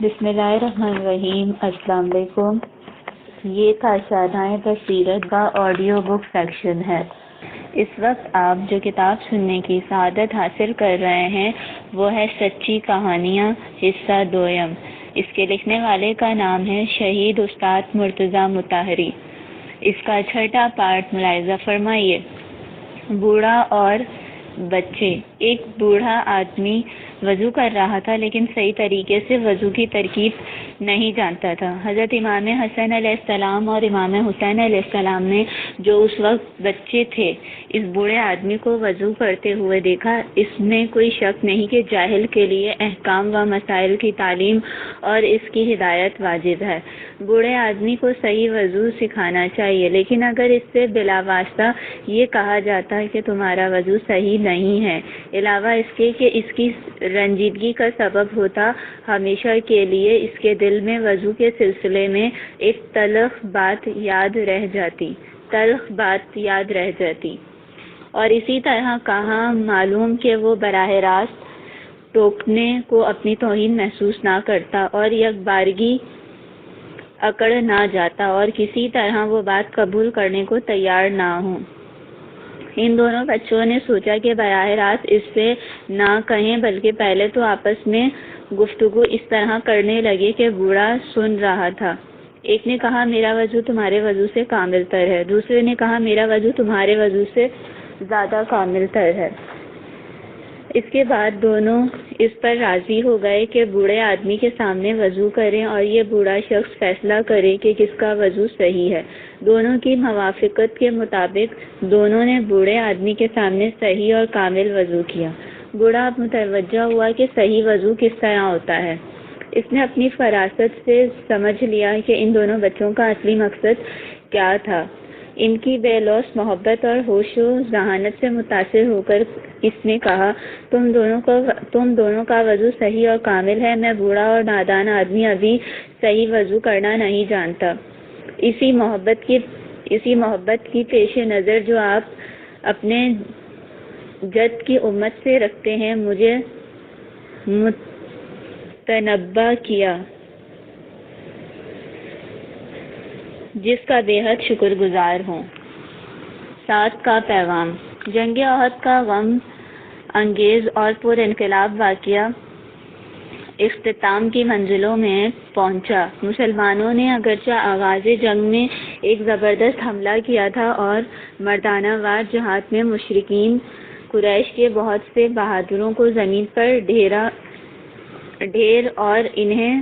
بسم اللہ الرحمن الرحیم۔ السلام علیکم۔ یہ تھا شاہدائیں بصیرت کا آڈیو بک سیکشن ہے۔ اس وقت آپ جو کتاب سننے کی سعادت حاصل کر رہے ہیں وہ ہے سچی کہانیاں حصہ دوم۔ اس کے لکھنے والے کا نام ہے شہید استاد مرتضی مطہری۔ اس کا چھٹا پارٹ ملاحظہ فرمائیے۔ بوڑھا اور بچے۔ ایک بوڑھا آدمی وضو کر رہا تھا لیکن صحیح طریقے سے وضو کی ترکیب نہیں جانتا تھا۔ حضرت امام حسن علیہ السلام اور امام حسین علیہ السلام نے جو اس وقت بچے تھے اس بوڑھے آدمی کو وضو کرتے ہوئے دیکھا۔ اس میں کوئی شک نہیں کہ جاہل کے لیے احکام و مسائل کی تعلیم اور اس کی ہدایت واجب ہے۔ بوڑھے آدمی کو صحیح وضو سکھانا چاہیے، لیکن اگر اس سے بلا واسطہ یہ کہا جاتا ہے کہ تمہارا وضو صحیح نہیں ہے، علاوہ اس کے کہ اس کی رنجیدگی کا سبب ہوتا، ہمیشہ کے لیے اس کے دل میں وضو کے سلسلے میں ایک تلخ بات یاد رہ جاتی اور اسی طرح کہاں معلوم کہ وہ براہ راست ٹوکنے کو اپنی توہین محسوس نہ کرتا اور یک بارگی اکڑ نہ جاتا اور کسی طرح وہ بات قبول کرنے کو تیار نہ ہو۔ ان دونوں بچوں نے سوچا کہ براہ راست اس سے نہ کہیں، بلکہ پہلے تو آپس میں گفتگو اس طرح کرنے لگے کہ بوڑھا سن رہا تھا۔ ایک نے کہا میرا وضو تمہارے وضو سے کامل تر ہے، دوسرے نے کہا میرا وضو تمہارے وضو سے زیادہ کامل تر ہے۔ اس کے بعد دونوں اس پر راضی ہو گئے کہ بوڑھے آدمی کے سامنے وضو کریں اور یہ بوڑھا شخص فیصلہ کرے کہ کس کا وضو صحیح ہے۔ دونوں کی موافقت کے مطابق دونوں نے بوڑھے آدمی کے سامنے صحیح اور کامل وضو کیا۔ بوڑھا اب متوجہ ہوا کہ صحیح وضو کس طرح ہوتا ہے۔ اس نے اپنی فراست سے سمجھ لیا کہ ان دونوں بچوں کا اصلی مقصد کیا تھا۔ ان کی بے لوث محبت اور ہوش و ذہانت سے متاثر ہو کر اس نے کہا تم دونوں کا وضو صحیح اور کامل ہے، میں بوڑھا اور نادان آدمی ابھی صحیح وضو کرنا نہیں جانتا۔ اسی محبت کی پیش نظر جو آپ اپنے جد کی امت سے رکھتے ہیں مجھے متنبہ کیا، جس کا بے حد شکر گزار ہوں۔ 7 کا پیغام۔ جنگ احد کا غم انگیز اور پر انقلاب واقعہ اختتام کی منزلوں میں پہنچا۔ مسلمانوں نے اگرچہ آغاز جنگ میں ایک زبردست حملہ کیا تھا اور مردانہ وار جہاد میں مشرکین قریش کے بہت سے بہادروں کو زمین پر ڈھیر اور انہیں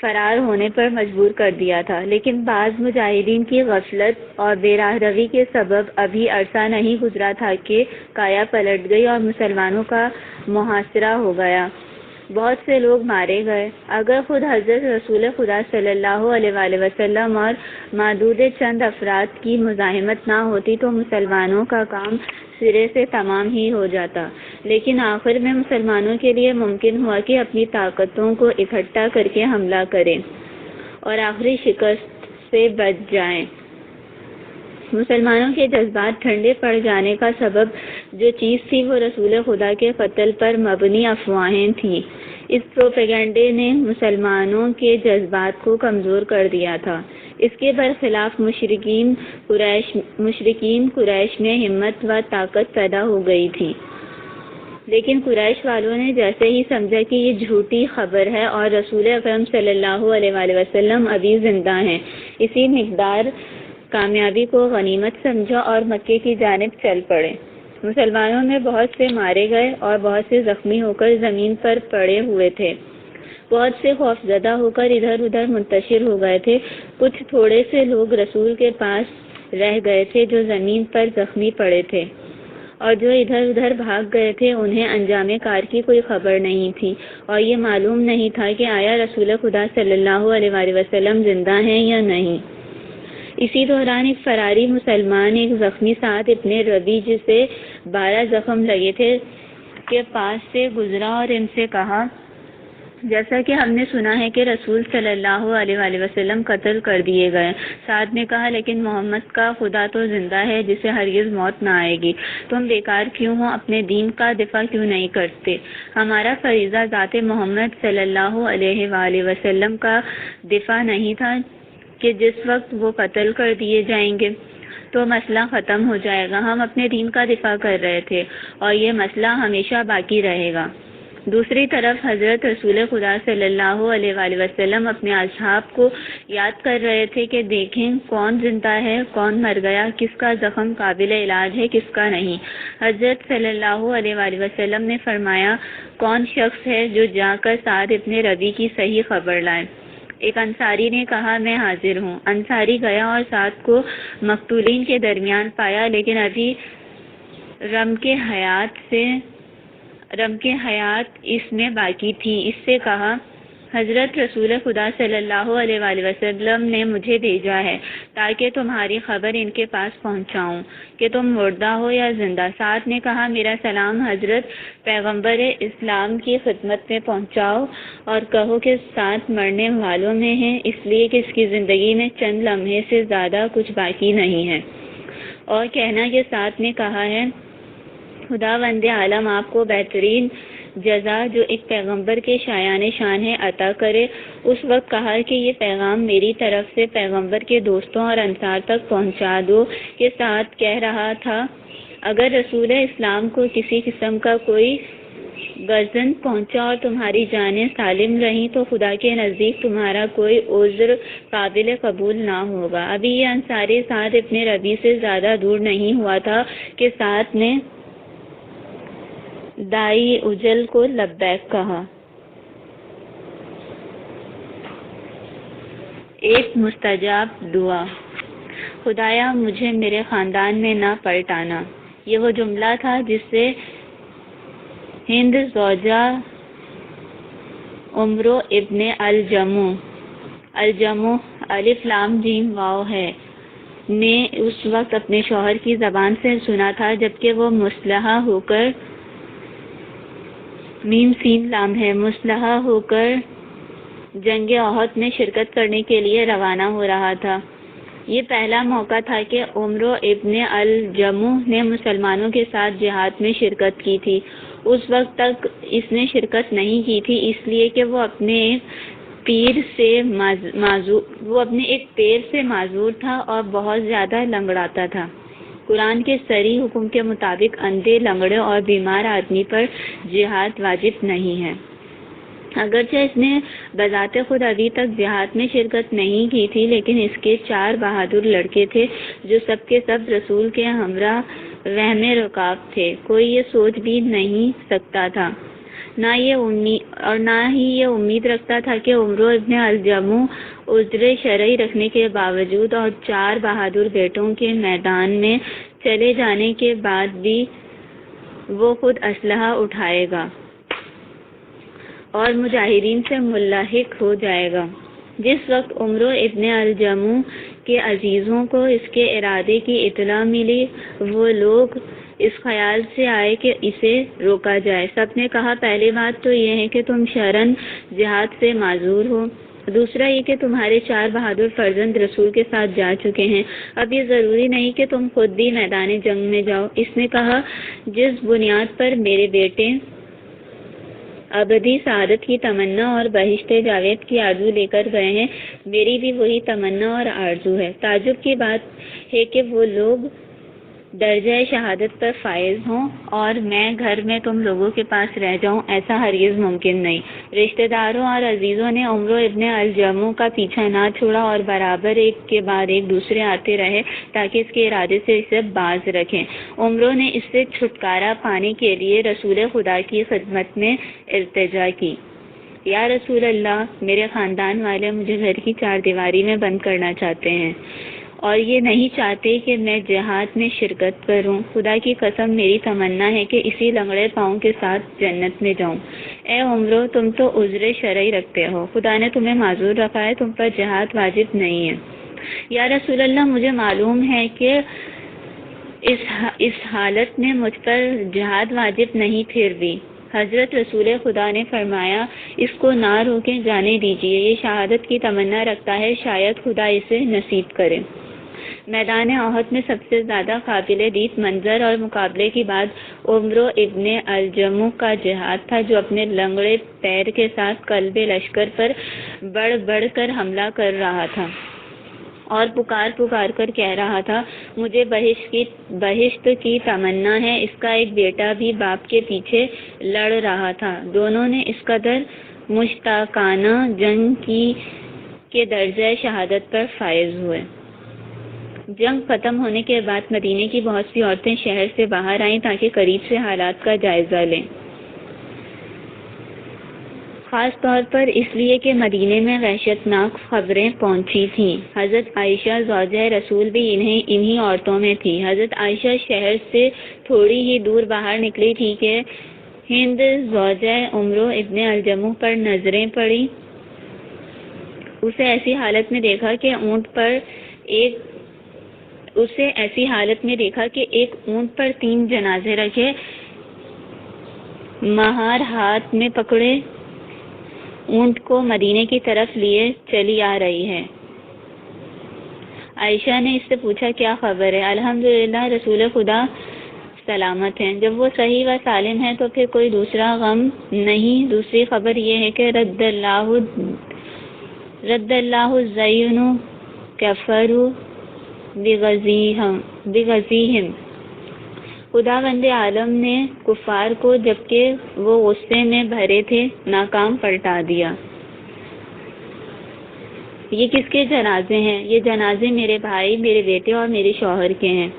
فرار ہونے پر مجبور کر دیا تھا، لیکن بعض مجاہدین کی غفلت اور بے راہ روی کے سبب ابھی عرصہ نہیں گزرا تھا کہ کایا پلٹ گئی اور مسلمانوں کا محاصرہ ہو گیا۔ بہت سے لوگ مارے گئے۔ اگر خود حضرت رسول خدا صلی اللہ علیہ وآلہ وسلم اور معدود چند افراد کی مزاحمت نہ ہوتی تو مسلمانوں کا کام سرے سے تمام ہی ہو جاتا، لیکن آخر میں مسلمانوں کے لیے ممکن ہوا کہ اپنی طاقتوں کو اکٹھا کر کے حملہ کریں اور آخری شکست سے بچ جائیں۔ مسلمانوں کے جذبات ٹھنڈے پڑ جانے کا سبب جو چیز تھی وہ رسول خدا کے قتل پر مبنی افواہیں تھیں۔ اس پروپیگنڈے نے مسلمانوں کے جذبات کو کمزور کر دیا تھا۔ اس کے برخلاف مشرکین قریش میں ہمت و طاقت پیدا ہو گئی تھی، لیکن قریش والوں نے جیسے ہی سمجھا کہ یہ جھوٹی خبر ہے اور رسول اکرم صلی اللہ علیہ وآلہ وسلم ابھی زندہ ہیں، اسی مقدار کامیابی کو غنیمت سمجھا اور مکے کی جانب چل پڑے۔ مسلمانوں میں بہت سے مارے گئے اور بہت سے زخمی ہو کر زمین پر پڑے ہوئے تھے۔ بہت سے خوفزدہ ہو کر ادھر ادھر منتشر ہو گئے تھے۔ کچھ تھوڑے سے لوگ رسول کے پاس رہ گئے تھے جو زمین پر زخمی پڑے تھے، اور جو ادھر ادھر بھاگ گئے تھے انہیں انجام کار کی کوئی خبر نہیں تھی اور یہ معلوم نہیں تھا کہ آیا رسول خدا صلی اللہ علیہ وآلہ وسلم زندہ ہیں یا نہیں۔ اسی دوران ایک فراری مسلمان ایک زخمی سعد ابن ربیع جسے 12 زخم لگے تھے کے پاس سے گزرا اور ان سے کہا جیسا کہ ہم نے سنا ہے کہ رسول صلی اللہ علیہ وآلہ وسلم قتل کر دیے گئے۔ سعد نے کہا لیکن محمد کا خدا تو زندہ ہے جسے ہرگز موت نہ آئے گی۔ تم بیکار کیوں ہو، اپنے دین کا دفاع کیوں نہیں کرتے؟ ہمارا فریضہ ذات محمد صلی اللہ علیہ وآلہ وسلم کا دفاع نہیں تھا کہ جس وقت وہ قتل کر دیے جائیں گے تو مسئلہ ختم ہو جائے گا۔ ہم اپنے دین کا دفاع کر رہے تھے اور یہ مسئلہ ہمیشہ باقی رہے گا۔ دوسری طرف حضرت رسول خدا صلی اللہ علیہ وآلہ وسلم اپنے اصحاب کو یاد کر رہے تھے کہ دیکھیں کون زندہ ہے، کون مر گیا، کس کا زخم قابل علاج ہے، کس کا نہیں۔ حضرت صلی اللہ علیہ وآلہ وسلم نے فرمایا، کون شخص ہے جو جا کر سعد ابن ربیع کی صحیح خبر لائے؟ ایک انصاری نے کہا، میں حاضر ہوں۔ انصاری گیا اور سعد کو مقتولین کے درمیان پایا، لیکن ابھی رم کے حیات اس میں باقی تھی۔ اس سے کہا، حضرت رسول خدا صلی اللہ علیہ وآلہ وسلم نے مجھے بھیجا ہے تاکہ تمہاری خبر ان کے پاس پہنچاؤں کہ تم مردہ ہو یا زندہ۔ سعد نے کہا، میرا سلام حضرت پیغمبر اسلام کی خدمت میں پہنچاؤ اور کہو کہ سعد مرنے والوں میں ہے، اس لیے کہ اس کی زندگی میں چند لمحے سے زیادہ کچھ باقی نہیں ہے، اور کہنا کہ سعد نے کہا ہے، خداوند عالم آپ کو بہترین جزا جو ایک پیغمبر کے شایان شان ہے عطا کرے۔ اس وقت کہا کہ یہ پیغام میری طرف سے پیغمبر کے دوستوں اور انصار تک پہنچا دو کہ سعد کہہ رہا تھا، اگر رسول اسلام کو کسی قسم کا کوئی غضن پہنچا اور تمہاری جانیں سالم رہیں تو خدا کے نزدیک تمہارا کوئی عذر قابل قبول نہ ہوگا۔ ابھی یہ انصاری سعد ابن ربیع سے زیادہ دور نہیں ہوا تھا کہ سعد نے دائی اجل کو لبیک کہا۔ ایک مستجاب دعا، خدایا مجھے میرے خاندان میں نہ پلٹانا۔ یہ وہ جملہ تھا جس سے ہند زوجہ عمرو ابن الجمو الف لام جیم واو ہے نے اس وقت اپنے شوہر کی زبان سے سنا تھا جبکہ وہ مسلح ہو کر میم سین لام ہے مسلح ہو کر جنگ احد میں شرکت کرنے کے لیے روانہ ہو رہا تھا۔ یہ پہلا موقع تھا کہ عمرو ابن الجمو نے مسلمانوں کے ساتھ جہاد میں شرکت کی تھی۔ اس وقت تک اس نے شرکت نہیں کی تھی، اس لیے کہ وہ اپنے ایک پیر سے معذور تھا اور بہت زیادہ لنگڑاتا تھا۔ قرآن کے صریح حکم کے مطابق اندھے، لنگڑے اور بیمار آدمی پر جہاد واجب نہیں ہے۔ اگرچہ اس نے بذات خود ابھی تک جہاد میں شرکت نہیں کی تھی، لیکن اس کے 4 بہادر لڑکے تھے جو سب کے سب رسول کے ہمراہ وہم رکاب تھے۔ کوئی یہ سوچ بھی نہیں سکتا تھا، نہ ہی یہ امید رکھتا تھا کہ عمرو ابن الجمو عذر شرعی رکھنے کے باوجود اور 4 بہادر بیٹوں کے میدان میں چلے جانے کے بعد بھی وہ خود اسلحہ اٹھائے گا اور مجاہدین سے ملحق ہو جائے گا۔ جس وقت عمرو ابن الجمو کے عزیزوں کو اس کے ارادے کی اطلاع ملی، وہ لوگ اس خیال سے آئے کہ اسے روکا جائے۔ سب نے کہا، پہلی بات تو یہ ہے کہ تم شرعاً جہاد سے معذور ہو، دوسرا یہ کہ تمہارے 4 بہادر فرزند رسول کے ساتھ جا چکے ہیں، اب یہ ضروری نہیں کہ تم خود بھی میدان جنگ میں جاؤ۔ اس نے کہا، جس بنیاد پر میرے بیٹے ابدی سعادت کی تمنا اور بہشت جاوید کی آرزو لے کر گئے ہیں، میری بھی وہی تمنا اور آرزو ہے۔ تعجب کی بات ہے کہ وہ لوگ درجہ شہادت پر فائز ہوں اور میں گھر میں تم لوگوں کے پاس رہ جاؤں، ایسا ہرگز ممکن نہیں۔ رشتہ داروں اور عزیزوں نے عمرو ابن الجمو کا پیچھا نہ چھوڑا اور برابر ایک کے بعد ایک دوسرے آتے رہے تاکہ اس کے ارادے سے اسے باز رکھیں۔ عمرو نے اس سے چھٹکارا پانے کے لیے رسول خدا کی خدمت میں التجا کی، یا رسول اللہ، میرے خاندان والے مجھے گھر کی 4 دیواری میں بند کرنا چاہتے ہیں اور یہ نہیں چاہتے کہ میں جہاد میں شرکت کروں۔ خدا کی قسم، میری تمنا ہے کہ اسی لنگڑے پاؤں کے ساتھ جنت میں جاؤں۔ اے عمرو، تم تو عذر شرعی رکھتے ہو، خدا نے تمہیں معذور رکھا ہے، تم پر جہاد واجب نہیں ہے۔ یا رسول اللہ، مجھے معلوم ہے کہ اس حالت میں مجھ پر جہاد واجب نہیں، پھر بھی حضرت رسول خدا نے فرمایا، اس کو نہ روکیں، جانے دیجیے، یہ شہادت کی تمنا رکھتا ہے، شاید خدا اسے نصیب کرے۔ میدان احد میں سب سے زیادہ قابل دید منظر اور مقابلے کی بات عمرو ابن الجموح کا جہاد تھا، جو اپنے لنگڑے پیر کے ساتھ قلب لشکر پر بڑھ بڑھ کر حملہ کر رہا تھا اور پکار پکار کر کہہ رہا تھا، مجھے بہشت کی تمنا ہے۔ اس کا ایک بیٹا بھی باپ کے پیچھے لڑ رہا تھا۔ دونوں نے اس قدر مشتاقانہ جنگ کی کہ درجہ شہادت پر فائز ہوئے۔ جنگ ختم ہونے کے بعد مدینے کی بہت سی عورتیں شہر سے باہر آئیں تاکہ قریب سے حالات کا جائزہ لیں، خاص طور پر اس لیے کہ مدینے میں وحشت ناک خبریں پہنچی تھیں۔ حضرت عائشہ زوجہ رسول بھی انہی عورتوں میں تھی۔ حضرت عائشہ شہر سے تھوڑی ہی دور باہر نکلی تھی کہ ہند زوجہ عمرو ابن الجموح پر نظریں پڑی۔ اسے ایسی حالت میں دیکھا کہ ایک اونٹ پر 3 جنازے رکھے، مہار ہاتھ میں پکڑے اونٹ کو مدینے کی طرف لیے چلی آ رہی ہے۔ عائشہ نے اس سے پوچھا، کیا خبر ہے؟ الحمدللہ، رسول خدا سلامت ہیں۔ جب وہ صحیح و سالم ہے تو پھر کوئی دوسرا غم نہیں۔ دوسری خبر یہ ہے کہ رد اللہ الزین کفروا بغزیہم، خداوند عالم نے کفار کو جبکہ وہ غصے میں بھرے تھے ناکام پلٹا دیا۔ یہ کس کے جنازے ہیں؟ یہ جنازے میرے بھائی، میرے بیٹے اور میرے شوہر کے ہیں۔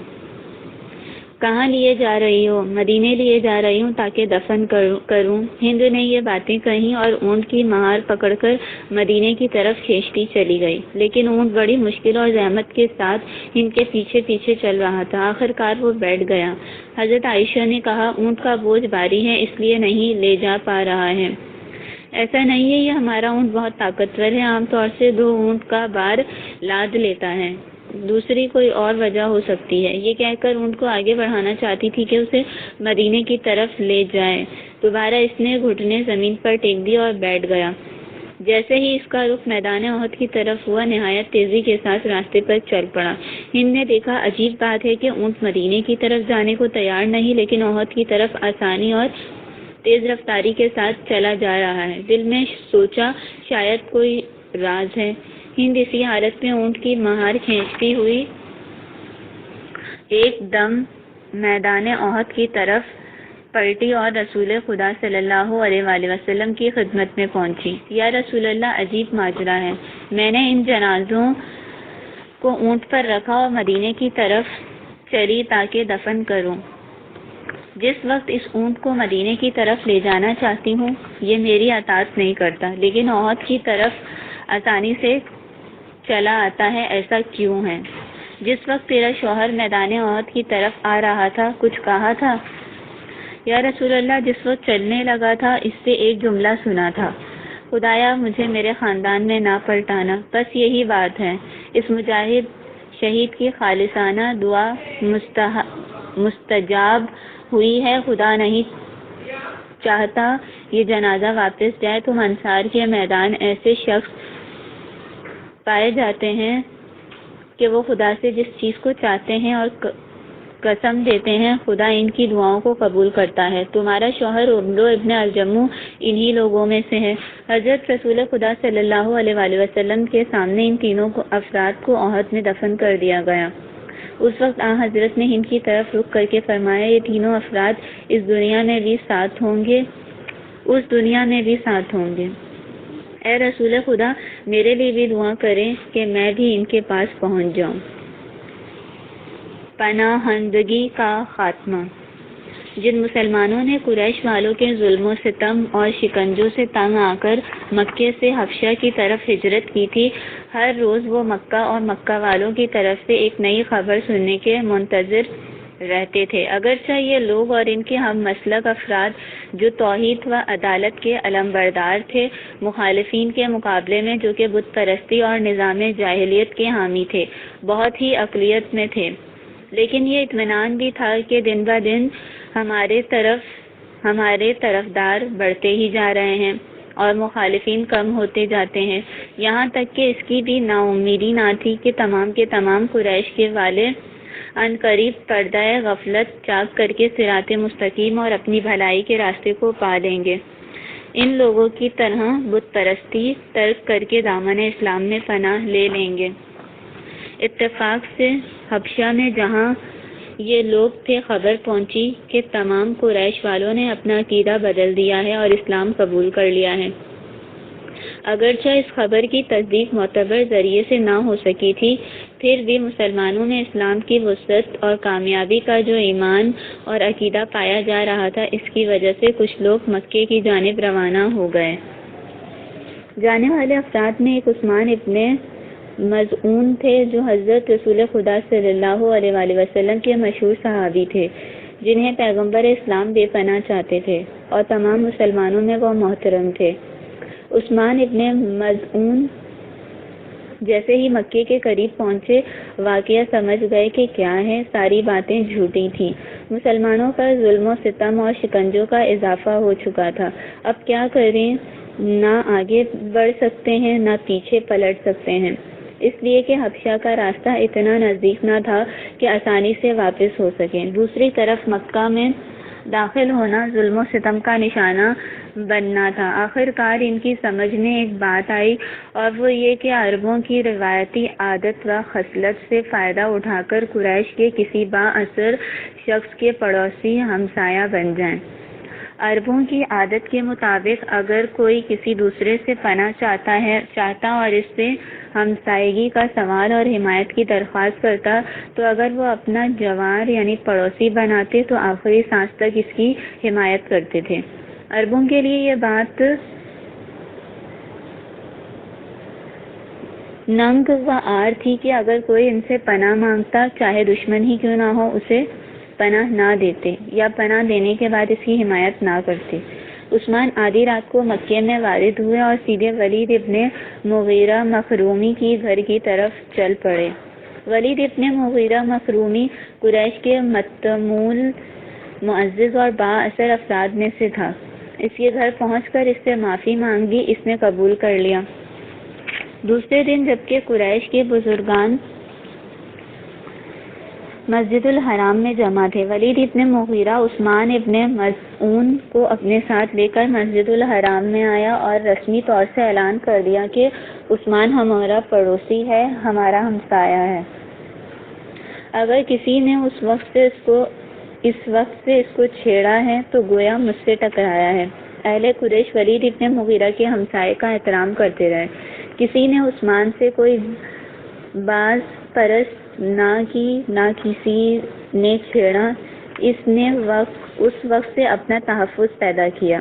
کہاں لیے جا رہی ہو؟ مدینے لیے جا رہی ہوں تاکہ دفن کروں۔ ہند نے یہ باتیں کہیں اور اونٹ کی مہار پکڑ کر مدینے کی طرف کھینچتی چلی گئی، لیکن اونٹ بڑی مشکل اور زحمت کے ساتھ ہند کے پیچھے پیچھے چل رہا تھا۔ آخرکار وہ بیٹھ گیا۔ حضرت عائشہ نے کہا، اونٹ کا بوجھ بھاری ہے، اس لیے نہیں لے جا پا رہا ہے۔ ایسا نہیں ہے، یہ ہمارا اونٹ بہت طاقتور ہے، عام طور سے 2 اونٹ کا بار لاد لیتا ہے۔ دوسری کوئی اور وجہ ہو سکتی ہے۔ یہ کہہ کر اونٹ کو آگے بڑھانا چاہتی تھی کہ اسے مدینے کی طرف لے جائے۔ دوبارہ اس نے گھٹنے زمین پر ٹیک دی اور بیٹھ گیا۔ جیسے ہی اس کا رخ میدان احد کی طرف ہوا، نہایت تیزی کے ساتھ راستے پر چل پڑا۔ ہند نے دیکھا، عجیب بات ہے کہ اونٹ مدینے کی طرف جانے کو تیار نہیں، لیکن احد کی طرف آسانی اور تیز رفتاری کے ساتھ چلا جا رہا ہے۔ دل میں سوچا، شاید کوئی راز ہے۔ ہند اسی حالت میں اونٹ کی مہار کھینچتی ہوئی ایک دم میدان احد کی طرف پلٹی اور رسول خدا صلی اللہ علیہ وآلہ وسلم کی خدمت میں پہنچی۔ یا رسول اللہ، عجیب ماجرا ہے۔ میں نے ان جنازوں کو اونٹ پر رکھا اور مدینے کی طرف چلی تاکہ دفن کروں۔ جس وقت اس اونٹ کو مدینے کی طرف لے جانا چاہتی ہوں، یہ میری اطاعت نہیں کرتا، لیکن احد کی طرف آسانی سے چلا آتا ہے، ایسا کیوں ہے؟ جس وقت تیرا شوہر میدان احد کی طرف آ رہا تھا، کچھ کہا تھا؟ یا رسول اللہ، جس وقت چلنے لگا تھا، اس سے ایک جملہ سنا تھا، خدایا مجھے میرے خاندان میں نہ پلٹانا۔ بس یہی بات ہے۔ اس مجاہد شہید کی خالصانہ دعا مستجاب ہوئی ہے۔ خدا نہیں چاہتا یہ جنازہ واپس جائے۔ تم انصار کے میدان ایسے شخص پائے جاتے ہیں کہ وہ خدا سے جس چیز کو چاہتے ہیں اور قسم دیتے ہیں، خدا ان کی دعاؤں کو قبول کرتا ہے۔ تمہارا شوہر عمرو ابن الجموح انہی لوگوں میں سے ہے۔ حضرت رسول خدا صلی اللہ علیہ وآلہ وسلم کے سامنے ان تینوں افراد کو احد میں دفن کر دیا گیا۔ اس وقت حضرت نے ہند کی طرف رخ کر کے فرمایا، یہ تینوں افراد اس دنیا میں بھی ساتھ ہوں گے، اس دنیا میں بھی ساتھ ہوں گے۔ اے رسول خدا، میرے لیے بھی دعا کریں کہ میں بھی ان کے پاس پہنچ جاؤں۔ پناہندگی کا خاتمہ۔ جن مسلمانوں نے قریش والوں کے ظلم و ستم اور شکنجوں سے تنگ آ کر مکے سے حبشہ کی طرف ہجرت کی تھی، ہر روز وہ مکہ اور مکہ والوں کی طرف سے ایک نئی خبر سننے کے منتظر رہتے تھے۔ اگرچہ یہ لوگ اور ان کے ہم مسلک افراد جو توحید و عدالت کے علمبردار تھے، مخالفین کے مقابلے میں جو کہ بت پرستی اور نظام جاہلیت کے حامی تھے، بہت ہی اقلیت میں تھے، لیکن یہ اطمینان بھی تھا کہ دن بہ دن ہمارے طرفدار بڑھتے ہی جا رہے ہیں اور مخالفین کم ہوتے جاتے ہیں، یہاں تک کہ اس کی بھی نا امیدی نہ تھی کہ تمام کے تمام قریش کے والے عنقریب پردہ غفلت چاک کر کے صراط مستقیم اور اپنی بھلائی کے راستے کو پا لیں گے۔ ان لوگوں کی طرح بت پرستی ترک کر کے دامن اسلام میں پناہ لے لیں گے۔ اتفاق سے حبشہ میں جہاں یہ لوگ تھے، خبر پہنچی کہ تمام قریش والوں نے اپنا عقیدہ بدل دیا ہے اور اسلام قبول کر لیا ہے۔ اگرچہ اس خبر کی تصدیق معتبر ذریعے سے نہ ہو سکی تھی، پھر بھی مسلمانوں میں اسلام کی وسعت اور کامیابی کا جو ایمان اور عقیدہ پایا جا رہا تھا، اس کی وجہ سے کچھ لوگ مکے کی جانب روانہ ہو گئے۔ جانے والے افراد میں ایک عثمان ابن مظعون تھے، جو حضرت رسول خدا صلی اللہ علیہ وآلہ وسلم کے مشہور صحابی تھے، جنہیں پیغمبر اسلام بے پناہ چاہتے تھے، اور تمام مسلمانوں میں وہ محترم تھے۔ عثمان ابن مظعون جیسے ہی مکے کے قریب پہنچے، واقعہ سمجھ گئے کہ کیا ہے، ساری باتیں جھوٹی تھیں۔ مسلمانوں پر ظلم و ستم اور شکنجوں کا اضافہ ہو چکا تھا۔ اب کیا کریں؟ نہ آگے بڑھ سکتے ہیں، نہ پیچھے پلٹ سکتے ہیں، اس لیے کہ حبشہ کا راستہ اتنا نزدیک نہ تھا کہ آسانی سے واپس ہو سکیں۔ دوسری طرف مکہ میں داخل ہونا ظلم و ستم کا نشانہ بننا تھا۔ آخر کار ان کی سمجھ میں ایک بات آئی، اور وہ یہ کہ عربوں کی روایتی عادت و خصلت سے فائدہ اٹھا کر قریش کے کسی با اثر شخص کے پڑوسی ہمسایہ بن جائیں۔ عربوں کی عادت کے مطابق اگر کوئی کسی دوسرے سے پناہ چاہتا اور اس سے ہمسائیگی کا سوال اور حمایت کی درخواست کرتا، تو اگر وہ اپنا جوار یعنی پڑوسی بناتے تو آخری سانس تک اس کی حمایت کرتے تھے۔ عربوں کے لیے یہ بات ننگ و عار تھی کہ اگر کوئی ان سے پناہ مانگتا، چاہے دشمن ہی کیوں نہ ہو، اسے پناہ نہ دیتے یا پناہ دینے کے بعد اس کی حمایت نہ کرتے۔ عثمان آدھی رات کو مکے میں وارد ہوئے اور سیدھے ولید ابن مغیرہ مخزومی کی گھر کی طرف چل پڑے۔ ولید ابن مغیرہ مخزومی قریش کے متمول، معزز اور با اثر افراد میں سے تھا۔ اس کے گھر پہنچ کر اس سے معافی مانگی، اس نے قبول کر لیا۔ دوسرے دن جبکہ قریش کے بزرگان مسجد الحرام میں جمع تھے، ولید ابن مغیرہ عثمان ابن مظعون کو اپنے ساتھ لے کر مسجد الحرام میں آیا اور رسمی طور سے اعلان کر دیا کہ عثمان ہمارا پڑوسی ہے، ہمارا ہمسایہ ہے۔ اگر کسی نے اس وقت سے اس کو چھیڑا ہے تو گویا مجھ سے ٹکرایا ہے۔ اہل قریش ولید ابن مغیرہ کے ہمسائے کا احترام کرتے رہے۔ کسی نے عثمان سے کوئی باز پرست نہ کی، نہ کسی نے چھیڑا، اس نے اس وقت سے اپنا تحفظ پیدا کیا۔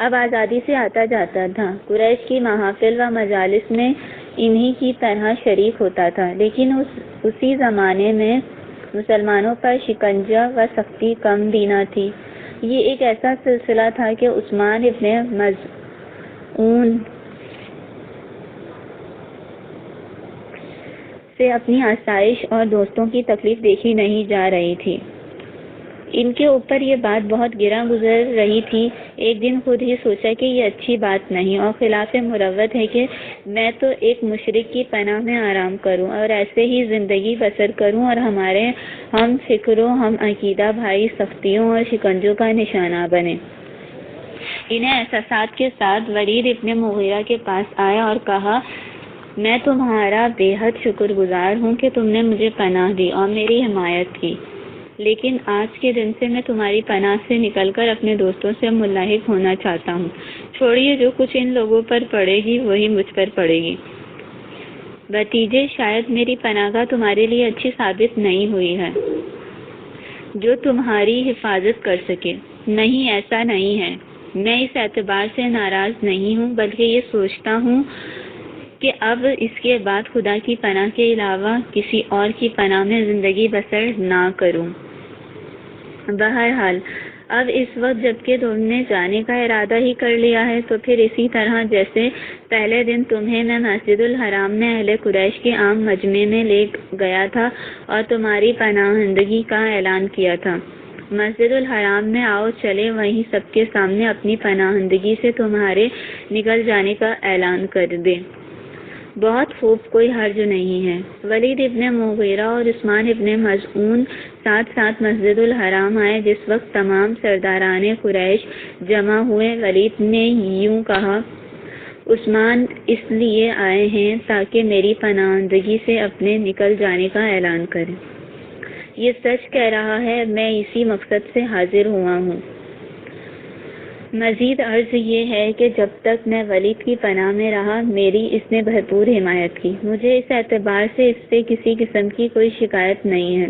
اب آزادی سے آتا جاتا تھا، قریش کی محافل و مجالس میں انہی کی طرح شریک ہوتا تھا، لیکن اسی زمانے میں مسلمانوں پر شکنجہ و سختی کم بھی نہ تھی۔ یہ ایک ایسا سلسلہ تھا کہ عثمان ابن مظعون سے اپنی آسائش اور دوستوں کی تکلیف دیکھی نہیں جا رہی تھی۔ ان کے اوپر یہ بات بہت گراں گزر رہی تھی۔ ایک دن خود ہی سوچا کہ یہ اچھی بات نہیں اور خلاف مروت ہے کہ میں تو ایک مشرک کی پناہ میں آرام کروں اور ایسے ہی زندگی بسر کروں، اور ہمارے ہم فکر و ہم عقیدہ بھائی سختیوں اور شکنجوں کا نشانہ بنے۔ انہیں احساسات کے ساتھ ولید ابن مغیرہ کے پاس آیا اور کہا، میں تمہارا بے حد شکر گزار ہوں کہ تم نے مجھے پناہ دی اور میری حمایت کی، لیکن آج کے دن سے میں تمہاری پناہ سے نکل کر اپنے دوستوں سے ملحق ہونا چاہتا ہوں۔ چھوڑیے، جو کچھ ان لوگوں پر پڑے گی وہی مجھ پر پڑے گی۔ بھتیجے، شاید میری پناہگاہ تمہارے لیے اچھی ثابت نہیں ہوئی ہے جو تمہاری حفاظت کر سکے۔ نہیں، ایسا نہیں ہے۔ میں اس اعتبار سے ناراض نہیں ہوں، بلکہ یہ سوچتا ہوں کہ اب اس کے بعد خدا کی پناہ کے علاوہ کسی اور کی پناہ میں زندگی بسر نہ کروں۔ بہرحال اب اس وقت جبکہ تم نے جانے کا ارادہ ہی کر لیا ہے، تو پھر اسی طرح جیسے پہلے دن تمہیں میں مسجد الحرام میں اہل قریش کے عام مجمع میں لے گیا تھا اور تمہاری پناہندگی کا اعلان کیا تھا، مسجد الحرام میں آؤ چلے وہیں سب کے سامنے اپنی پناہندگی سے تمہارے نکل جانے کا اعلان کر دے۔ بہت خوب، کوئی حرج نہیں ہے۔ ولید ابن مغیرہ اور عثمان ابن مظعون ساتھ ساتھ مسجد الحرام آئے۔ جس وقت تمام سرداران قریش جمع ہوئے، ولید نے یوں کہا: عثمان اس لیے آئے ہیں تاکہ میری پناہندگی سے اپنے نکل جانے کا اعلان کریں۔ یہ سچ کہہ رہا ہے، میں اسی مقصد سے حاضر ہوا ہوں۔ مزید عرض یہ ہے کہ جب تک میں ولید کی پناہ میں رہا، میری اس نے بھرپور حمایت کی۔ مجھے اس اعتبار سے اس سے کسی قسم کی کوئی شکایت نہیں ہے۔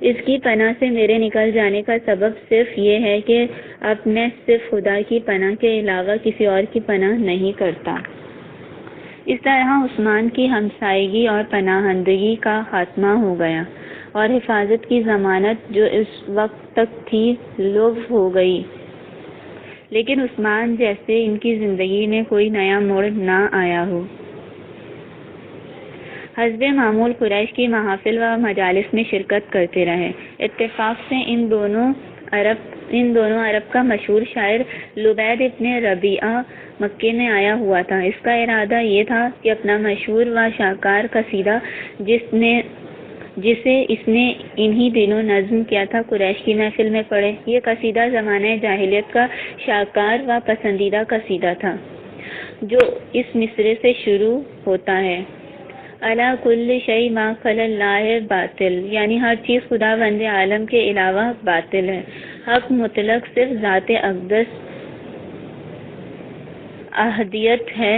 اس کی پناہ سے میرے نکل جانے کا سبب صرف یہ ہے کہ اب میں صرف خدا کی پناہ کے علاوہ کسی اور کی پناہ نہیں کرتا۔ اس طرح عثمان کی ہمسائیگی اور پناہندگی کا خاتمہ ہو گیا اور حفاظت کی ضمانت جو اس وقت تک تھی لغو ہو گئی۔ لیکن عثمان جیسے ان کی زندگی میں کوئی نیا موڑ نہ آیا ہو۔ حسب معمول قریش کی محافل و مجالس میں شرکت کرتے رہے۔ اتفاق سے ان دونوں عرب کا مشہور شاعر لبید ابن ربیعہ مکے میں آیا ہوا تھا۔ اس کا ارادہ یہ تھا کہ اپنا مشہور و شاہکار قصیدہ جسے اس نے انہی دنوں نظم کیا تھا، قریش کی محفل میں پڑھے۔ یہ قصیدہ زمانہ جاہلیت کا شاہکار و پسندیدہ قصیدہ تھا، جو اس مصرعے سے شروع ہوتا ہے: علی کل شیء ما خلی اللہ باطل، یعنی ہر چیز خدا بند عالم کے علاوہ باطل ہے، حق مطلق صرف ذات اقدس احدیت ہے۔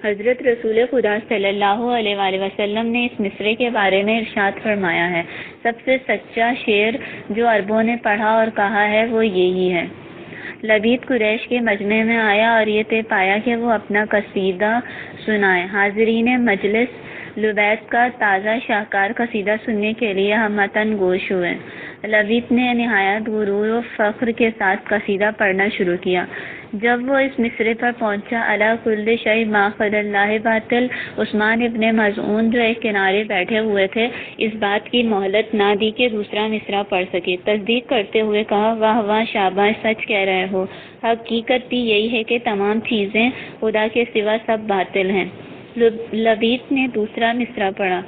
حضرت رسول خدا صلی اللہ علیہ وآلہ وسلم نے اس مصرعے کے بارے میں ارشاد فرمایا ہے: سب سے سچا شعر جو عربوں نے پڑھا اور کہا ہے وہ یہی ہے۔ لبید قریش کے مجمع میں آیا اور یہ طے پایا کہ وہ اپنا قصیدہ سنائے۔ حاضرین مجلس لبید کا تازہ شاہکار قصیدہ سننے کے لیے ہمتاً گوش ہوئے۔ لبید نے نہایت غرور و فخر کے ساتھ قصیدہ پڑھنا شروع کیا۔ جب وہ اس مصرعے پر پہنچا: علی کل شیء ما خلی اللہ باطل، عثمان ابن مظعون جو ایک کنارے بیٹھے ہوئے تھے، اس بات کی مہلت نہ دی کہ دوسرا مصرعہ پڑھ سکے۔ تصدیق کرتے ہوئے کہا: واہ واہ، شاباش، سچ کہہ رہے ہو۔ حقیقت بھی یہی ہے کہ تمام چیزیں خدا کے سوا سب باطل ہیں۔ لبید نے دوسرا مصرعہ پڑھا: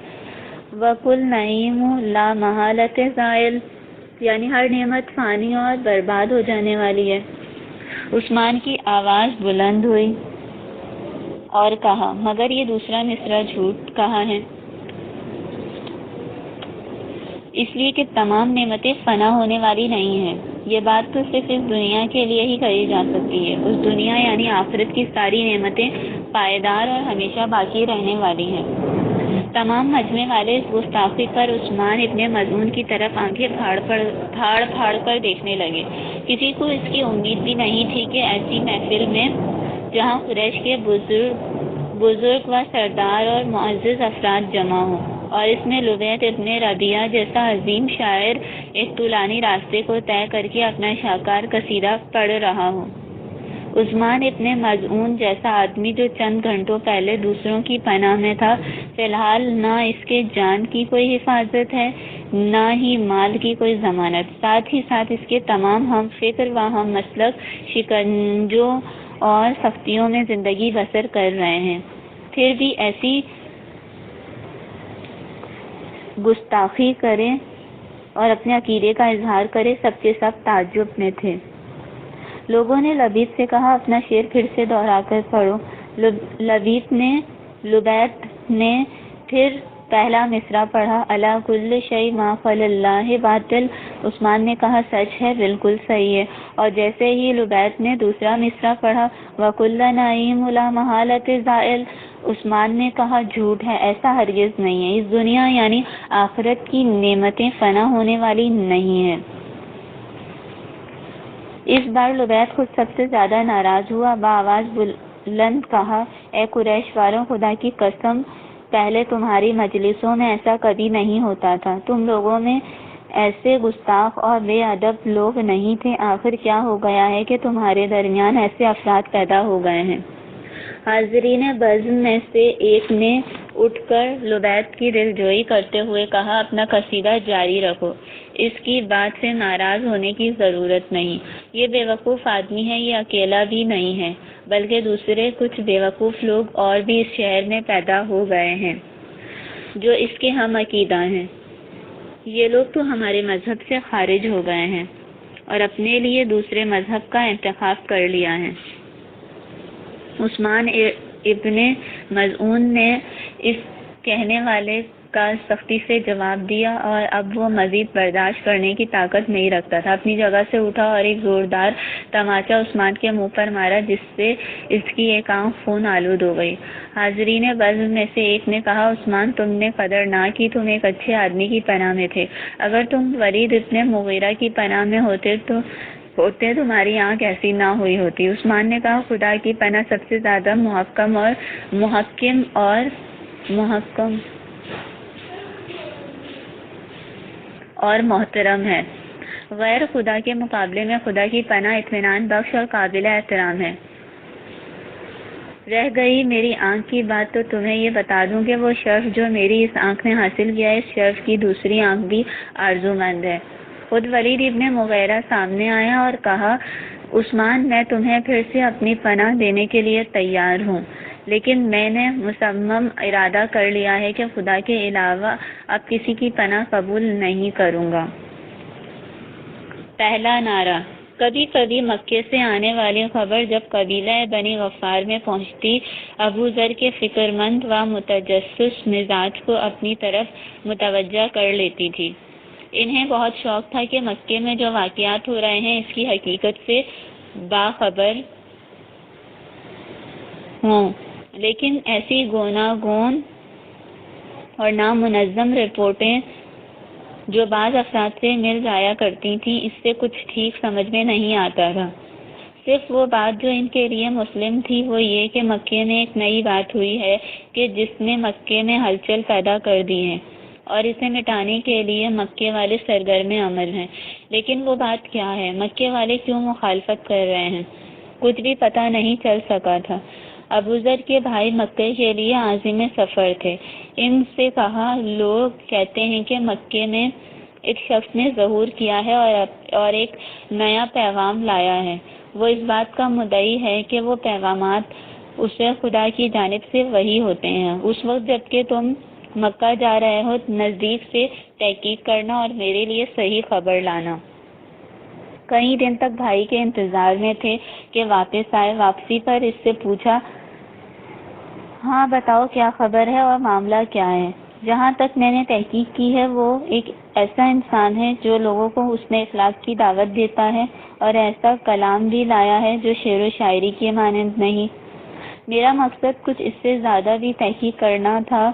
وَكُلُّ نَعِيمٍ لَا مَحَالَةَ زَائِلٌ، یعنی ہر نعمت فانی اور برباد ہو جانے والی ہے۔ عثمان کی آواز بلند ہوئی اور کہا: مگر یہ دوسرا مصرعہ جھوٹ کہا ہے، اس لیے کہ تمام نعمتیں فنا ہونے والی نہیں ہیں۔ یہ بات تو صرف اس دنیا کے لیے ہی کہی جا سکتی ہے۔ اس دنیا یعنی آخرت کی ساری نعمتیں پائیدار اور ہمیشہ باقی رہنے والی ہیں۔ تمام مجمع والے اس گستاخی پر عثمان ابن مظعون کی طرف آنکھیں پھاڑ پھاڑ کر دیکھنے لگے۔ کسی کو اس کی امید بھی نہیں تھی کہ ایسی محفل میں، جہاں قریش کے بزرگ و سردار اور معزز افراد جمع ہوں، اور اس میں لبید ابن ربیعہ جیسا عظیم شاعر ایک طولانی راستے کو طے کر کے اپنا شاہکار قصیدہ پڑھ رہا ہو۔ عثمان ابن مظعون جیسا آدمی جو چند گھنٹوں پہلے دوسروں کی پناہ میں تھا، فی الحال نہ اس کے جان کی کوئی حفاظت ہے، نہ ہی مال کی کوئی ضمانت، ساتھ ہی ساتھ اس کے تمام ہم فکر و ہم مسلک شکنجوں اور سختیوں میں زندگی بسر کر رہے ہیں، پھر بھی ایسی گستاخی کرے اور اپنے عقیدے کا اظہار کرے، سب کے سب تعجب میں تھے۔ لوگوں نے لبید سے کہا: اپنا شعر پھر سے دوہرا کر پڑھو۔ لبید نے پھر پہلا مصرعہ پڑھا: علی کل شیء ما خلی اللہ باطل۔ عثمان نے کہا: سچ ہے، بالکل صحیح ہے۔ اور جیسے ہی لبید نے دوسرا مصرعہ پڑھا: وَكُلُّ نَعِيمٍ لَا مَحَالَةَ زَائِلٌ، عثمان نے کہا: جھوٹ ہے، ایسا ہرگز نہیں ہے۔ اس دنیا یعنی آخرت کی نعمتیں فنا ہونے والی نہیں ہیں۔ اس بار لبید خود سب سے زیادہ ناراض ہوا، بآواز بلند کہا: اے قریش والوں، خدا کی قسم، پہلے تمہاری مجلسوں میں ایسا کبھی نہیں ہوتا تھا۔ تم لوگوں میں ایسے گستاخ اور بے ادب لوگ نہیں تھے۔ آخر کیا ہو گیا ہے کہ تمہارے درمیان ایسے افراد پیدا ہو گئے ہیں؟ حاضرین بزم میں سے ایک نے اٹھ کر لبید کی دلجوئی کرتے ہوئے کہا: اپنا قصیدہ جاری رکھو۔ اس کی بات سے ناراض ہونے کی ضرورت نہیں۔ یہ بیوقوف آدمی ہے، یہ اکیلا بھی نہیں ہے، بلکہ دوسرے کچھ بیوقوف لوگ اور بھی اس شہر میں پیدا ہو گئے ہیں جو اس کے ہم عقیدہ ہیں۔ یہ لوگ تو ہمارے مذہب سے خارج ہو گئے ہیں اور اپنے لیے دوسرے مذہب کا انتخاب کر لیا ہے۔ عثمان ابن مظعون نے اس کہنے والے کا سختی سے جواب دیا اور اب وہ مزید برداشت کرنے کی طاقت نہیں رکھتا تھا۔ اپنی جگہ سے اٹھا اور ایک زوردار تماچا عثمان کے منہ پر مارا، جس سے اس کی ایک آنکھ خون آلود ہو گئی۔ حاضرین بزم میں سے ایک نے کہا، عثمان، تم نے قدر نہ کی، تم ایک اچھے آدمی کی پناہ میں تھے۔ اگر تم ولید ابن مغیرہ کی پناہ میں ہوتے تمہاری آنکھ ایسی نہ ہوئی ہوتی۔ عثمان نے کہا، خدا کی پناہ سب سے زیادہ محکم اور محترم ہے۔ غیر خدا کے مقابلے میں خدا کی پناہ اطمینان بخش اور قابل احترام ہے۔ رہ گئی میری آنکھ کی بات تو تمہیں یہ بتا دوں کہ وہ شرف جو میری اس آنکھ نے حاصل کیا ہے، اس شرف کی دوسری آنکھ بھی آرزومند ہے۔ خود ولید ابن مغیرہ سامنے آیا اور کہا، عثمان، میں تمہیں پھر سے اپنی پناہ دینے کے لیے تیار ہوں، لیکن میں نے مصمم ارادہ کر لیا ہے کہ خدا کے علاوہ اب کسی کی پناہ قبول نہیں کروں گا۔ پہلا نعرہ۔ کبھی کبھی مکے سے آنے والی خبر جب قبیلہ بنی غفار میں پہنچتی، ابو ذر کے فکر مند و متجسس مزاج کو اپنی طرف متوجہ کر لیتی تھی۔ انہیں بہت شوق تھا کہ مکے میں جو واقعات ہو رہے ہیں اس کی حقیقت سے باخبر ہوں، لیکن ایسی گوناگون اور نامنظم رپورٹیں جو بعض افراد سے مل جایا کرتی تھیں، اس سے کچھ ٹھیک سمجھ میں نہیں آتا تھا۔ صرف وہ بات جو ان کے لیے مسلم تھی وہ یہ کہ مکے میں ایک نئی بات ہوئی ہے کہ جس نے مکے میں ہلچل پیدا کر دی ہے، اور اسے مٹانے کے لیے مکے والے سرگرم عمل ہیں۔ لیکن وہ بات کیا ہے؟ مکے والے کیوں مخالفت کر رہے ہیں؟ کچھ بھی پتہ نہیں چل سکا تھا۔ ابو ذر کے بھائی مکے کے لیے عازم سفر تھے۔ ان سے کہا، لوگ کہتے ہیں کہ مکے میں ایک شخص نے ظہور کیا ہے اور ایک نیا پیغام لایا ہے۔ وہ اس بات کا مدعی ہے کہ وہ پیغامات اسے خدا کی جانب سے وحی ہوتے ہیں۔ اس وقت جب کہ تم مکہ جا رہے ہو، نزدیک سے تحقیق کرنا اور میرے لیے صحیح خبر لانا۔ کئی دن تک بھائی کے انتظار میں تھے کہ واپس آئے۔ واپسی پر اس سے پوچھا، ہاں بتاؤ کیا خبر ہے اور معاملہ کیا ہے؟ جہاں تک میں نے تحقیق کی ہے، وہ ایک ایسا انسان ہے جو لوگوں کو حسن اخلاق کی دعوت دیتا ہے اور ایسا کلام بھی لایا ہے جو شعر و شاعری کے مانند نہیں۔ میرا مقصد کچھ اس سے زیادہ بھی تحقیق کرنا تھا،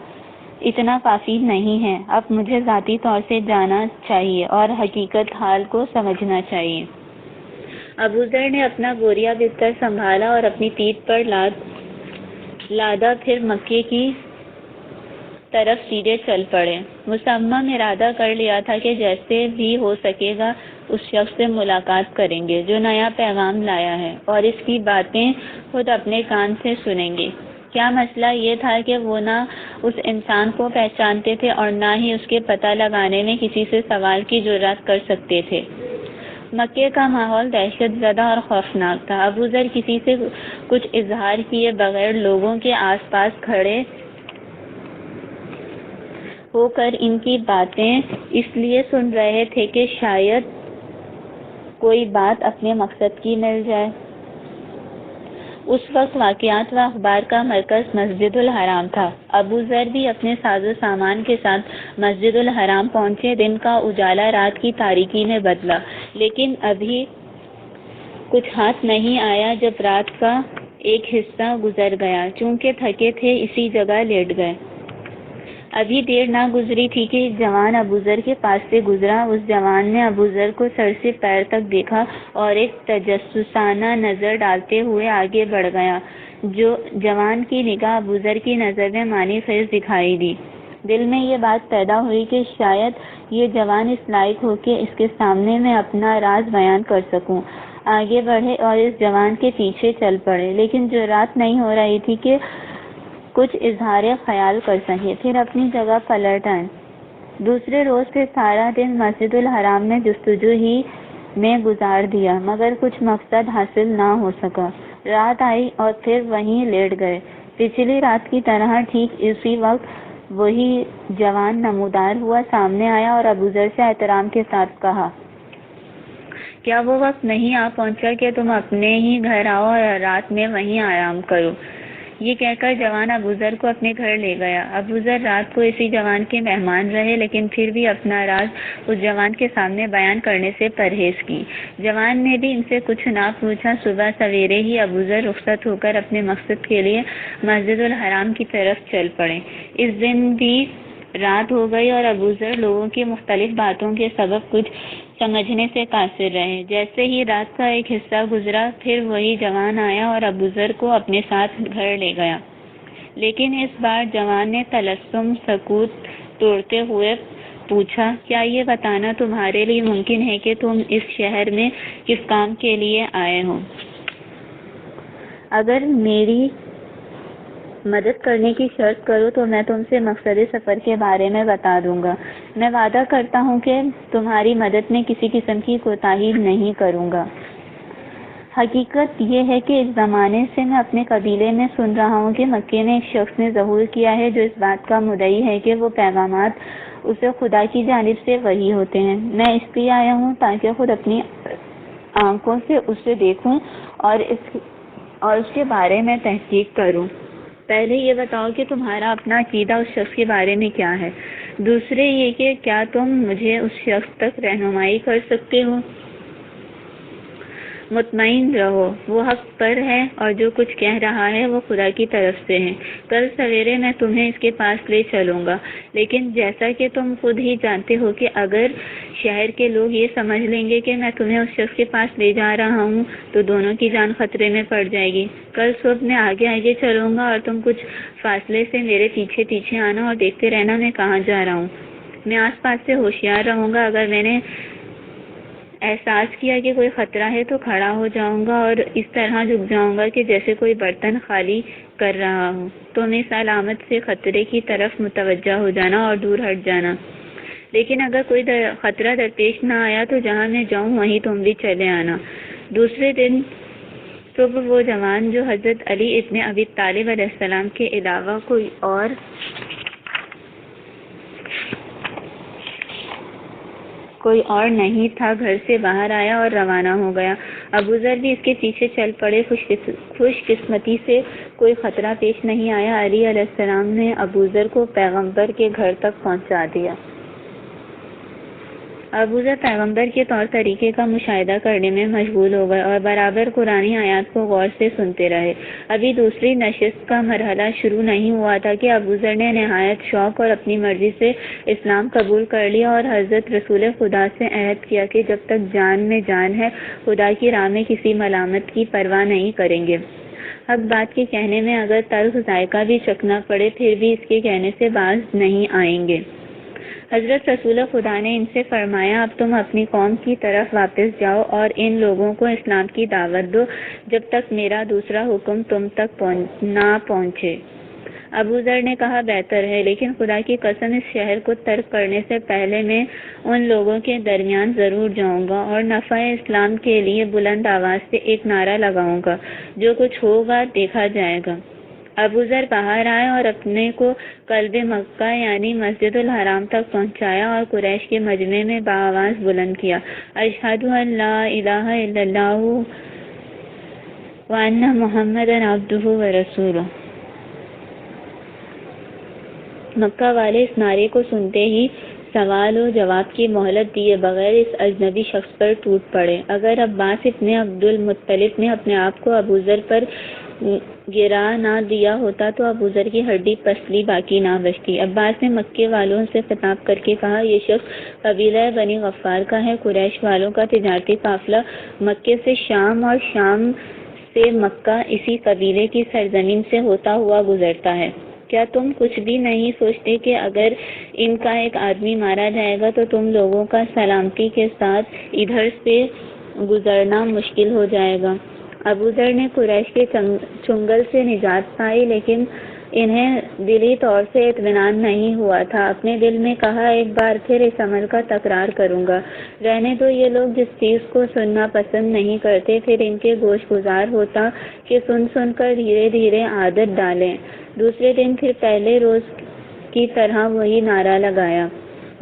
اتنا کافی نہیں ہے۔ اب مجھے ذاتی طور سے جانا چاہیے اور حقیقت حال کو سمجھنا چاہیے۔ ابو ذر نے اپنا بوریا بستر سنبھالا اور اپنی پیٹھ پر لادا، پھر مکے کی طرف سیدھے چل پڑے۔ مصمم ارادہ کر لیا تھا کہ جیسے بھی ہو سکے گا اس شخص سے ملاقات کریں گے جو نیا پیغام لایا ہے، اور اس کی باتیں خود اپنے کان سے سنیں گے۔ کیا مسئلہ یہ تھا کہ وہ نہ اس انسان کو پہچانتے تھے اور نہ ہی اس کے پتہ لگانے میں کسی سے سوال کی جرات کر سکتے تھے۔ مکے کا ماحول دہشت زدہ اور خوفناک تھا۔ ابو ذر کسی سے کچھ اظہار کیے بغیر لوگوں کے آس پاس کھڑے ہو کر ان کی باتیں اس لیے سن رہے تھے کہ شاید کوئی بات اپنے مقصد کی مل جائے۔ اس وقت واقعات و اخبار کا مرکز مسجد الحرام تھا۔ ابو ذر بھی اپنے ساز و سامان کے ساتھ مسجد الحرام پہنچے۔ دن کا اجالا رات کی تاریکی میں بدلا، لیکن ابھی کچھ ہاتھ نہیں آیا جب رات کا ایک حصہ گزر گیا۔ چونکہ تھکے تھے اسی جگہ لیٹ گئے۔ ابھی دیر نہ گزری تھی کہ ایک جوان ابو ذر کے پاس سے گزرا۔ اس جوان نے ابو ذر کو سر سے پیر تک دیکھا اور ایک تجسسانہ نظر ڈالتے ہوئے آگے بڑھ گیا۔ جوان کی نگاہ ابو ذر کی نظر میں معنی خیز دکھائی دی۔ دل میں یہ بات پیدا ہوئی کہ شاید یہ جوان اس لائق ہو کہ اس کے سامنے میں اپنا راز بیان کر سکوں۔ آگے بڑھے اور اس جوان کے پیچھے چل پڑے، لیکن جرات نہیں ہو رہی تھی کہ کچھ اظہار خیال کر سکے۔ پھر اپنی جگہ پلٹ آئے۔ دوسرے روز پھر سارا دن مسجد الحرام میں جستجو ہی میں گزار دیا، مگر کچھ مقصد حاصل نہ ہو سکا۔ رات آئی اور پھر وہیں لیٹ گئے۔ پچھلی رات کی طرح ٹھیک اسی وقت وہی جوان نمودار ہوا سامنے آیا اور ابوذر سے احترام کے ساتھ کہا، کیا وہ وقت نہیں آ پہنچا کہ تم اپنے ہی گھر آؤ اور رات میں وہیں آرام کرو؟ یہ کہہ کر جوان ابوذر کو اپنے گھر لے گیا۔ ابوذر رات کو اسی جوان کے مہمان رہے، لیکن پھر بھی اپنا راز اس جوان کے سامنے بیان کرنے سے پرہیز کی۔ جوان نے بھی ان سے کچھ نہ پوچھا۔ صبح سویرے ہی ابوذر رخصت ہو کر اپنے مقصد کے لیے مسجد الحرام کی طرف چل پڑے۔ اس دن بھی رات ہو گئی اور ابوذر لوگوں کی مختلف باتوں کے سبب کچھ سمجھنے سے قاصر رہے۔ جیسے ہی رات کا ایک حصہ گزرا، پھر وہی جوان آیا اور ابوذر کو اپنے ساتھ گھر لے گیا، لیکن اس بار جوان نے تلسم سکوت توڑتے ہوئے پوچھا، کیا یہ بتانا تمہارے لیے ممکن ہے کہ تم اس شہر میں کس کام کے لیے آئے ہو؟ اگر میری مدد کرنے کی شرط کرو تو میں تم سے مقصد سفر کے بارے میں بتا دوں گا۔ میں وعدہ کرتا ہوں کہ تمہاری مدد میں کسی قسم کی کوتاہی نہیں کروں گا۔ حقیقت یہ ہے کہ اس زمانے سے میں اپنے قبیلے میں سن رہا ہوں کہ مکے میں ایک شخص نے ظہور کیا ہے جو اس بات کا مدعی ہے کہ وہ پیغامات اسے خدا کی جانب سے وحی ہوتے ہیں۔ میں اس لیے آیا ہوں تاکہ خود اپنی آنکھوں سے اسے دیکھوں اور اس کے بارے میں تحقیق کروں۔ پہلے یہ بتاؤ کہ تمہارا اپنا عقیدہ اس شخص کے بارے میں کیا ہے؟ دوسرے یہ کہ کیا تم مجھے اس شخص تک رہنمائی کر سکتے ہو؟ مطمئن رہو، وہ حق پر ہے اور جو کچھ کہہ رہا ہے وہ خدا کی طرف سے ہے۔ کل سویرے میں تمہیں اس کے پاس لے چلوں گا، لیکن جیسا کہ تم خود ہی جانتے ہو کہ اگر شہر کے لوگ یہ سمجھ لیں گے کہ میں تمہیں اس شخص کے پاس لے جا رہا ہوں تو دونوں کی جان خطرے میں پڑ جائے گی۔ کل صبح میں آگے آگے چلوں گا اور تم کچھ فاصلے سے میرے پیچھے پیچھے آنا اور دیکھتے رہنا میں کہاں جا رہا ہوں۔ میں آس پاس سے ہوشیار رہوں گا، اگر میں نے احساس کیا کہ کوئی خطرہ ہے تو کھڑا ہو جاؤں گا اور اس طرح جھک جاؤں گا کہ جیسے کوئی برتن خالی کر رہا ہو۔ تم اس علامت سے خطرے کی طرف متوجہ ہو جانا اور دور ہٹ جانا، لیکن اگر کوئی خطرہ درپیش نہ آیا تو جہاں میں جاؤں وہیں تم بھی چلے آنا۔ دوسرے دن صبح وہ جوان جو حضرت علی ابن ابی طالب علیہ السلام کے علاوہ کوئی اور نہیں تھا، گھر سے باہر آیا اور روانہ ہو گیا۔ ابوذر بھی اس کے پیچھے چل پڑے۔ خوش قسمتی سے کوئی خطرہ پیش نہیں آیا۔ علی علیہ السلام نے ابوذر کو پیغمبر کے گھر تک پہنچا دیا۔ ابوذر پیغمبر کے طور طریقے کا مشاہدہ کرنے میں مشغول ہو گئے اور برابر قرآنی آیات کو غور سے سنتے رہے۔ ابھی دوسری نشست کا مرحلہ شروع نہیں ہوا تھا کہ ابوذر نے نہایت شوق اور اپنی مرضی سے اسلام قبول کر لیا اور حضرت رسول خدا سے عہد کیا کہ جب تک جان میں جان ہے خدا کی راہ میں کسی ملامت کی پرواہ نہیں کریں گے۔ حق بات کے کہنے میں اگر تلخ ذائقہ بھی چکھنا پڑے پھر بھی اس کے کہنے سے باز نہیں آئیں گے۔ حضرت رسول خدا نے ان سے فرمایا، اب تم اپنی قوم کی طرف واپس جاؤ اور ان لوگوں کو اسلام کی دعوت دو جب تک میرا دوسرا حکم تم تک نہ پہنچے۔ ابوذر نے کہا، بہتر ہے، لیکن خدا کی قسم اس شہر کو ترک کرنے سے پہلے میں ان لوگوں کے درمیان ضرور جاؤں گا اور نفع اسلام کے لیے بلند آواز سے ایک نعرہ لگاؤں گا، جو کچھ ہوگا دیکھا جائے گا۔ ابوذر باہر آئے اور اپنے کو قلب مکہ یعنی مسجد الحرام تک پہنچایا اور قریش کے مجمع میں بآواز بلند کیا، اشہد ان لا الہ الا اللہ وان محمدا عبدہ ورسولہ۔ مکہ والے اس نعرے کو سنتے ہی سوال و جواب کی مہلت دیے بغیر اس اجنبی شخص پر ٹوٹ پڑے۔ اگر عباس ابن عبد المطلب نے اپنے آپ کو ابوذر پر گرا نہ دیا ہوتا تو ابوذر کی ہڈی پسلی باقی نہ بچتی۔ عباس نے مکے والوں سے خطاب کر کے کہا، یہ شخص قبیلہ بنی غفار کا ہے۔ قریش والوں کا تجارتی قافلہ مکے سے شام اور شام سے مکہ اسی قبیلے کی سرزمین سے ہوتا ہوا گزرتا ہے۔ کیا تم کچھ بھی نہیں سوچتے کہ اگر ان کا ایک آدمی مارا جائے گا تو تم لوگوں کا سلامتی کے ساتھ ادھر سے گزرنا مشکل ہو جائے گا؟ ابوذر نے قریش کے چنگل سے نجات پائی، لیکن انہیں دلی طور سے اطمینان نہیں ہوا تھا۔ اپنے دل میں کہا، ایک بار پھر اس عمل کا تکرار کروں گا۔ رہنے دو، یہ لوگ جس چیز کو سننا پسند نہیں کرتے پھر ان کے گوش گزار ہوتا کہ سن سن کر دھیرے دھیرے عادت ڈالیں۔ دوسرے دن پھر پہلے روز کی طرح وہی نعرہ لگایا۔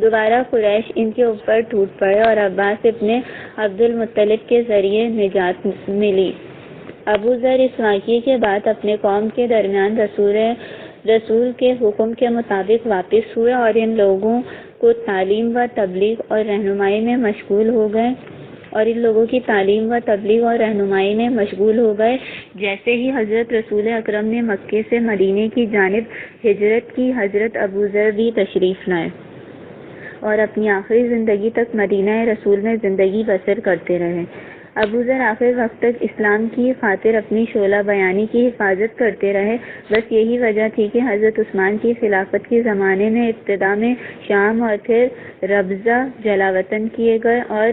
دوبارہ قریش ان کے اوپر ٹوٹ پڑے اور عباس ابن عبد المطلب کے ذریعے نجات ملی۔ ابو ذر اس واقعے کے بعد اپنے قوم کے درمیان رسول کے حکم کے مطابق واپس ہوئے اور ان لوگوں کو تعلیم و تبلیغ اور رہنمائی میں مشغول ہو گئے۔ جیسے ہی حضرت رسول اکرم نے مکے سے مدینے کی جانب ہجرت کی، حضرت ابو ذر بھی تشریف لائے اور اپنی آخری زندگی تک مدینہ رسول میں زندگی بسر کرتے رہے۔ ابو ذر آخر وقت تک اسلام کی خاطر اپنی شعلہ بیانی کی حفاظت کرتے رہے۔ بس یہی وجہ تھی کہ حضرت عثمان کی خلافت کے زمانے میں ابتدا میں شام اور پھر ربضہ جلاوطن کیے گئے اور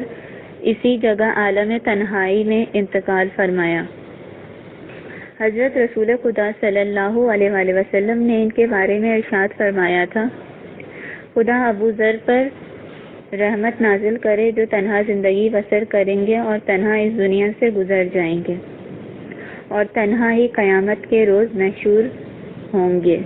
اسی جگہ عالم تنہائی میں انتقال فرمایا۔ حضرت رسول خدا صلی اللہ علیہ وآلہ وسلم نے ان کے بارے میں ارشاد فرمایا تھا، خدا ابو ذر پر رحمت نازل کرے جو تنہا زندگی بسر کریں گے اور تنہا اس دنیا سے گزر جائیں گے اور تنہا ہی قیامت کے روز محشور ہوں گے۔